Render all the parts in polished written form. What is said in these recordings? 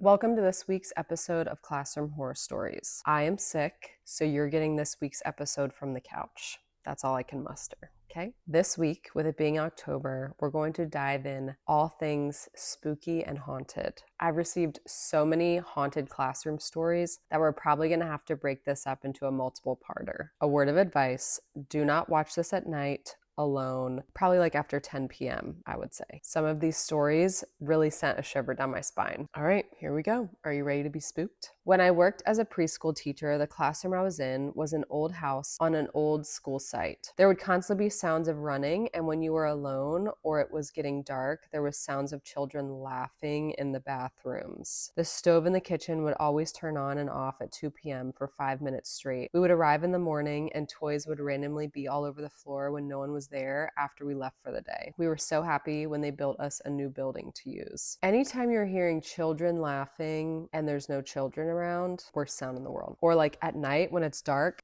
Welcome to this week's episode of Classroom Horror Stories. I am sick, so you're getting this week's episode from the couch. That's all I can muster, okay? This week, with it being October, we're going to dive in all things spooky and haunted. I've received so many haunted classroom stories that we're probably going to have to break this up into a multiple-parter. A word of advice, do not watch this at night alone, probably like after 10 p.m., I would say. Some of these stories really sent a shiver down my spine. All right, here we go. Are you ready to be spooked? When I worked as a preschool teacher, the classroom I was in was an old house on an old school site. There would constantly be sounds of running, and when you were alone or it was getting dark, there was sounds of children laughing in the bathrooms. The stove in the kitchen would always turn on and off at 2 p.m. for 5 minutes straight. We would arrive in the morning and toys would randomly be all over the floor when no one was there after we left for the day. We were so happy when they built us a new building to use. Anytime you're hearing children laughing and there's no children around, worst sound in the world. Or like at night when it's dark,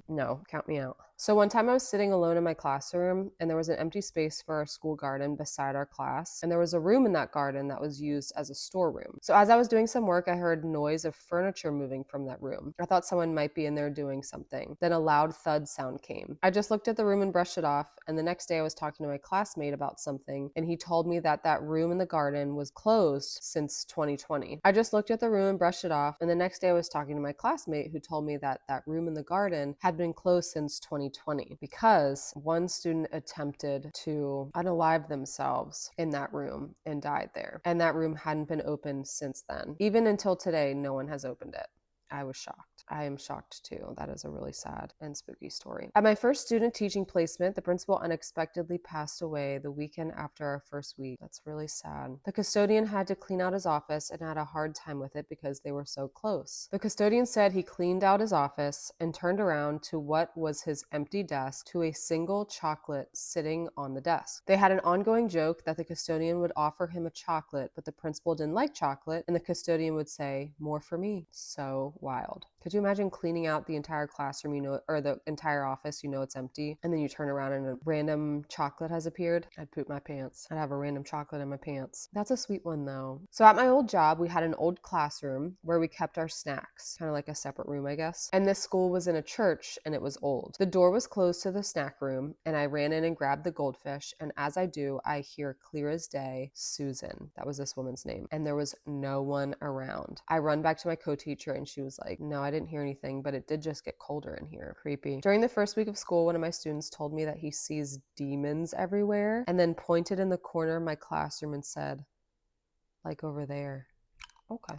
no, count me out. So one time I was sitting alone in my classroom and there was an empty space for our school garden beside our class, and there was a room in that garden that was used as a storeroom. So as I was doing some work, I heard noise of furniture moving from that room. I thought someone might be in there doing something. Then a loud thud sound came. I just looked at the room and brushed it off, and the next day I was talking to my classmate about something, and he told me that that room in the garden was closed since 2020. I just looked at the room and brushed it off, and the next day I was talking to my classmate who told me that that room in the garden had been closed since 2020 because one student attempted to unalive themselves in that room and died there. And that room hadn't been opened since then. Even until today, no one has opened it. I was shocked. I am shocked too. That is a really sad and spooky story. At my first student teaching placement, the principal unexpectedly passed away the weekend after our first week. That's really sad. The custodian had to clean out his office and had a hard time with it because they were so close. The custodian said he cleaned out his office and turned around to what was his empty desk to a single chocolate sitting on the desk. They had an ongoing joke that the custodian would offer him a chocolate, but the principal didn't like chocolate, and the custodian would say, "More for me." So wild. Could you imagine cleaning out the entire classroom, or the entire office, it's empty, and then you turn around and a random chocolate has appeared? I'd poop my pants. I'd have a random chocolate in my pants. That's a sweet one though. So at my old job, we had an old classroom where we kept our snacks, kind of like a separate room, I guess. And this school was in a church and it was old. The door was closed to the snack room, and I ran in and grabbed the goldfish, and as I do, I hear clear as day, "Susan." That was this woman's name. And there was no one around. I run back to my co-teacher and she was like, "No, I didn't hear anything, but it did just get colder in here." Creepy. During the first week of school, one of my students told me that he sees demons everywhere and then pointed in the corner of my classroom and said, "Like over there." Okay.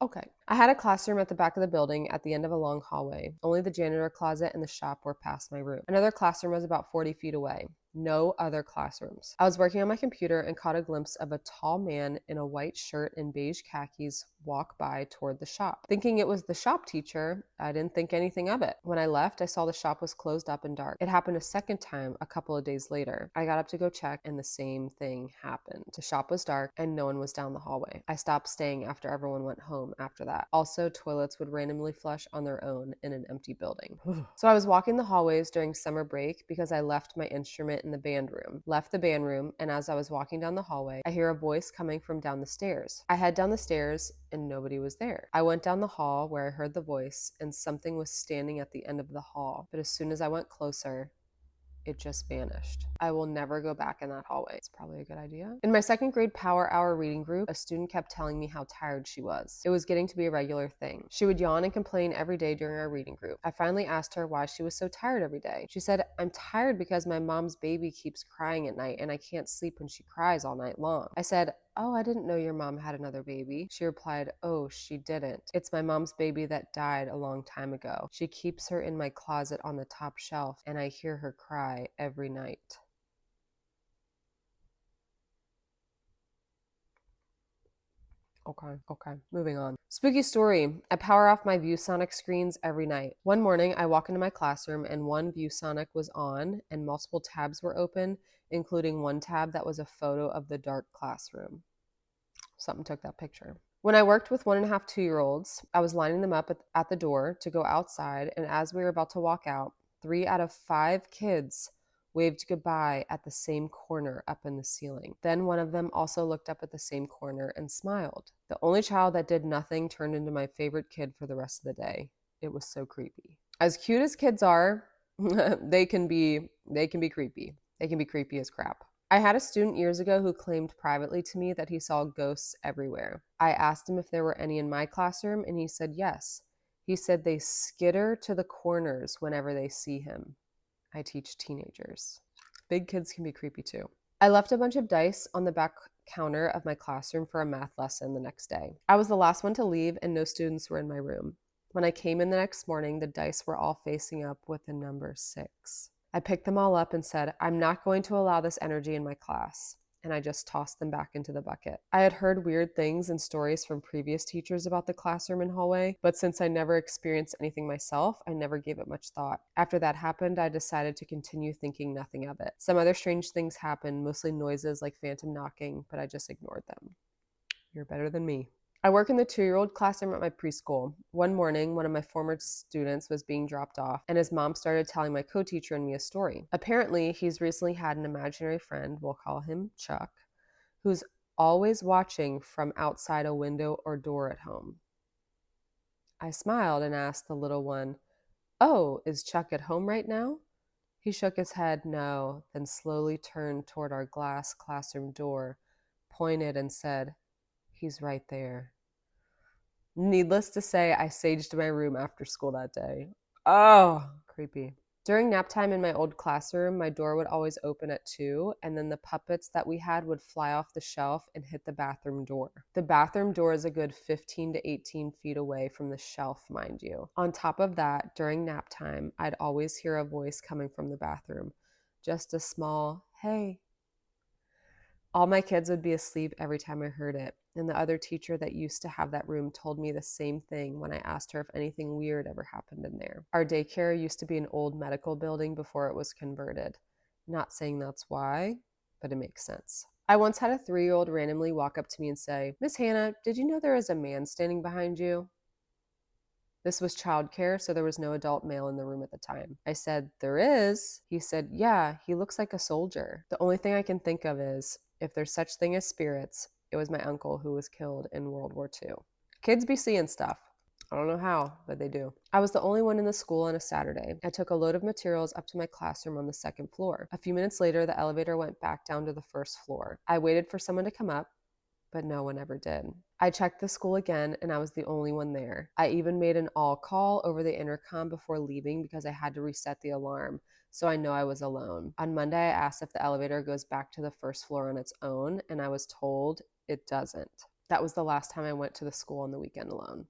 Okay. I had a classroom at the back of the building at the end of a long hallway. Only the janitor closet and the shop were past my room. Another classroom was about 40 feet away. No other classrooms. I was working on my computer and caught a glimpse of a tall man in a white shirt and beige khakis walk by toward the shop. Thinking it was the shop teacher, I didn't think anything of it. When I left, I saw the shop was closed up and dark. It happened a second time a couple of days later. I got up to go check and the same thing happened. The shop was dark and no one was down the hallway. I stopped staying after everyone went home after that. Also, toilets would randomly flush on their own in an empty building. So I was walking the hallways during summer break because I left my instrument in the band room. Left the band room, and as I was walking down the hallway, I hear a voice coming from down the stairs. I head down the stairs and nobody was there. I went down the hall where I heard the voice, and something was standing at the end of the hall. But as soon as I went closer, it just vanished. I will never go back in that hallway. It's probably a good idea. In my second grade power hour reading group, a student kept telling me how tired she was. It was getting to be a regular thing. She would yawn and complain every day during our reading group. I finally asked her why she was so tired every day. She said, "I'm tired because my mom's baby keeps crying at night and I can't sleep when she cries all night long." I said, "Oh, I didn't know your mom had another baby." She replied, "Oh, she didn't. It's my mom's baby that died a long time ago. She keeps her in my closet on the top shelf, and I hear her cry every night." Okay, moving on. Spooky story. I power off my ViewSonic screens every night. One morning, I walk into my classroom and one ViewSonic was on and multiple tabs were open, including one tab that was a photo of the dark classroom. Something took that picture. When I worked with 1.5, 2-year-olds, I was lining them up at the door to go outside, and as we were about to walk out, 3 out of 5 kids waved goodbye at the same corner up in the ceiling. Then one of them also looked up at the same corner and smiled. The only child that did nothing turned into my favorite kid for the rest of the day. It was so creepy. As cute as kids are, they can be creepy. They can be creepy as crap. I had a student years ago who claimed privately to me that he saw ghosts everywhere. I asked him if there were any in my classroom, and he said yes. He said they skitter to the corners whenever they see him. I teach teenagers. Big kids can be creepy too. I left a bunch of dice on the back counter of my classroom for a math lesson the next day. I was the last one to leave, and no students were in my room. When I came in the next morning, the dice were all facing up with the number 6. I picked them all up and said, I'm not going to allow this energy in my class. And I just tossed them back into the bucket. I had heard weird things and stories from previous teachers about the classroom and hallway, but since I never experienced anything myself, I never gave it much thought. After that happened, I decided to continue thinking nothing of it. Some other strange things happened, mostly noises like phantom knocking, but I just ignored them. You're better than me. I work in the 2-year-old classroom at my preschool. One morning, one of my former students was being dropped off, and his mom started telling my co-teacher and me a story. Apparently, he's recently had an imaginary friend, we'll call him Chuck, who's always watching from outside a window or door at home. I smiled and asked the little one, "Oh, is Chuck at home right now?" He shook his head no, then slowly turned toward our glass classroom door, pointed and said, "He's right there." Needless to say, I saged my room after school that day. Oh, creepy. During nap time in my old classroom, my door would always open at 2, and then the puppets that we had would fly off the shelf and hit the bathroom door. The bathroom door is a good 15 to 18 feet away from the shelf, mind you. On top of that, during nap time, I'd always hear a voice coming from the bathroom. Just a small, "Hey." All my kids would be asleep every time I heard it, and the other teacher that used to have that room told me the same thing when I asked her if anything weird ever happened in there. Our daycare used to be an old medical building before it was converted. Not saying that's why, but it makes sense. I once had a 3-year-old randomly walk up to me and say, "Miss Hannah, did you know there is a man standing behind you?" This was childcare, so there was no adult male in the room at the time. I said, "There is." He said, "Yeah, he looks like a soldier." The only thing I can think of is, if there's such thing as spirits, it was my uncle who was killed in World War II. Kids be seeing stuff. I don't know how, but they do. I was the only one in the school on a Saturday. I took a load of materials up to my classroom on the 2nd floor. A few minutes later, the elevator went back down to the 1st floor. I waited for someone to come up, but no one ever did. I checked the school again, and I was the only one there. I even made an all call over the intercom before leaving because I had to reset the alarm, so I know I was alone. On Monday, I asked if the elevator goes back to the 1st floor on its own, and I was told it doesn't. That was the last time I went to the school on the weekend alone.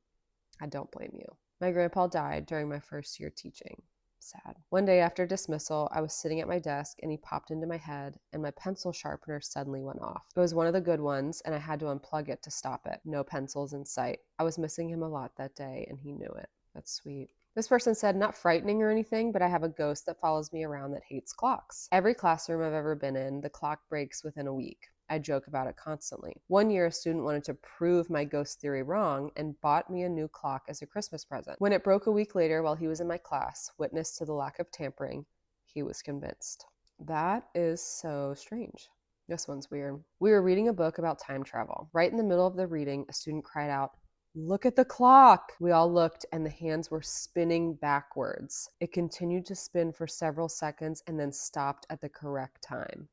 I don't blame you. My grandpa died during my first year teaching. Sad. One day after dismissal, I was sitting at my desk and he popped into my head and my pencil sharpener suddenly went off. It was one of the good ones and I had to unplug it to stop it. No pencils in sight. I was missing him a lot that day and he knew it. That's sweet. This person said, "Not frightening or anything, but I have a ghost that follows me around that hates clocks. Every classroom I've ever been in, the clock breaks within a week. I joke about it constantly. One year, a student wanted to prove my ghost theory wrong and bought me a new clock as a Christmas present. When it broke a week later while he was in my class, witness to the lack of tampering, he was convinced." That is so strange. This one's weird. We were reading a book about time travel. Right in the middle of the reading, a student cried out, "Look at the clock!" We all looked and the hands were spinning backwards. It continued to spin for several seconds and then stopped at the correct time.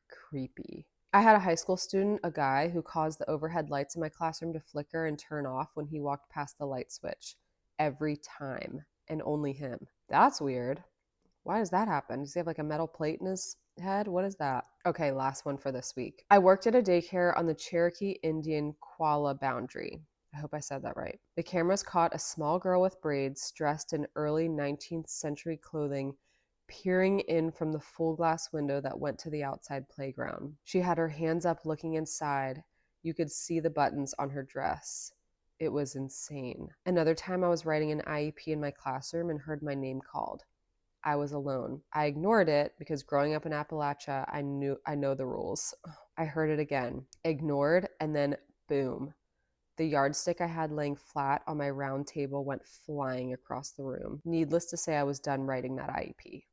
Creepy. I had a high school student, a guy, who caused the overhead lights in my classroom to flicker and turn off when he walked past the light switch. Every time. And only him. That's weird. Why does that happen? Does he have like a metal plate in his head? What is that? Okay, last one for this week. I worked at a daycare on the Cherokee Indian Qualla boundary. I hope I said that right. The cameras caught a small girl with braids dressed in early 19th century clothing peering in from the full glass window that went to the outside playground. She had her hands up looking inside. You could see the buttons on her dress. It was insane. Another time I was writing an IEP in my classroom and heard my name called. I was alone. I ignored it because growing up in Appalachia, I know the rules. I heard it again. Ignored, and then boom. The yardstick I had laying flat on my round table went flying across the room. Needless to say, I was done writing that IEP.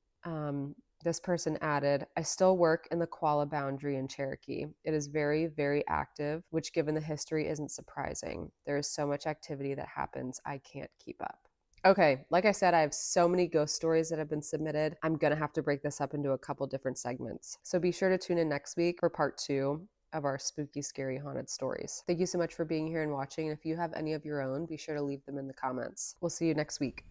This person added, I still work in the koala boundary in Cherokee. It is very, very active, which given the history isn't surprising. There is so much activity that happens, I can't keep up. Okay, like I said, I have so many ghost stories that have been submitted. I'm gonna have to break this up into a couple different segments. So be sure to tune in next week for part 2 of our spooky, scary, haunted stories. Thank you so much for being here and watching. And if you have any of your own, be sure to leave them in the comments. We'll see you next week.